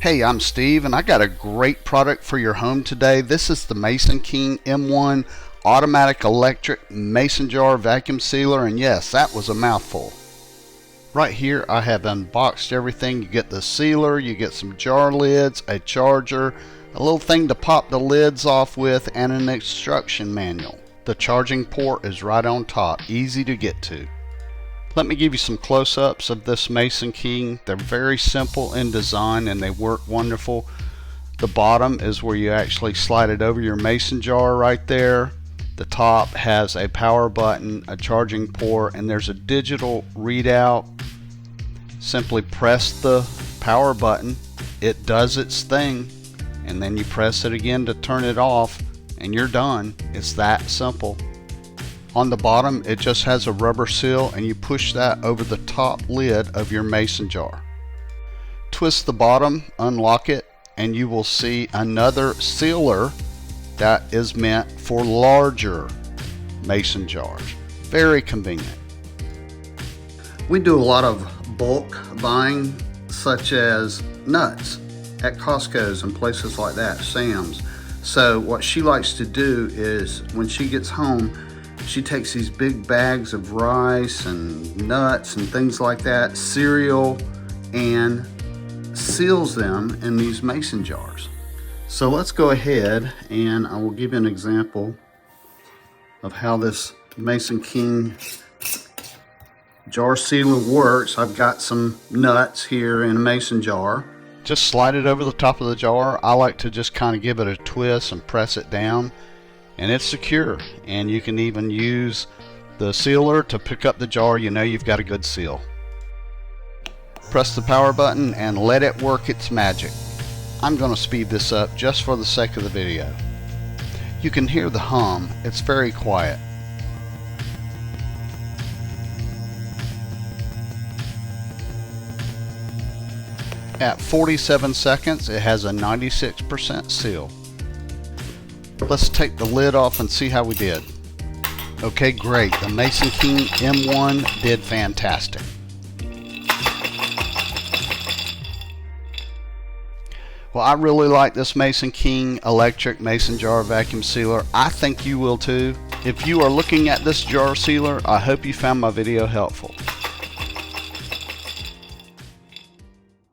Hey, I'm Steve, and I got a great product for your home today. This is the MasonKing M1 automatic electric mason jar vacuum sealer, and yes, that was a mouthful. Right here I have unboxed everything. You get the sealer, you get some jar lids, a charger, a little thing to pop the lids off with, and an instruction manual. The charging port is right on top, easy to get to. Let me give you some close-ups of this MasonKing. They're very simple in design and they work wonderful. The bottom is where you actually slide it over your mason jar right there. The top has a power button, a charging port, and there's a digital readout. Simply press the power button, it does its thing, and then you press it again to turn it off and you're done. It's that simple. On the bottom it just has a rubber seal, and you push that over the top lid of your mason jar. Twist the bottom, unlock it, and you will see another sealer that is meant for larger mason jars. Very convenient. We do a lot of bulk buying, such as nuts at Costco's and places like that, Sam's. So what she likes to do is when she gets home, she takes these big bags of rice and nuts and things like that, cereal, and seals them in these mason jars. So let's go ahead and I will give you an example of how this MasonKing jar sealer works. I've got some nuts here in a mason jar. Just slide it over the top of the jar. I like to just kind of give it a twist and press it down, and it's secure. And you can even use the sealer to pick up the jar. You know you've got a good seal. Press the power button and let it work its magic. I'm going to speed this up just for the sake of the video. You can hear the hum. It's very quiet. At 47 seconds it has a 96% seal. Let's take the lid off and see how we did. Okay, great. The MasonKing M1 did fantastic. Well, I really like this MasonKing electric mason jar vacuum sealer. I think you will too. If you are looking at this jar sealer, I hope you found my video helpful.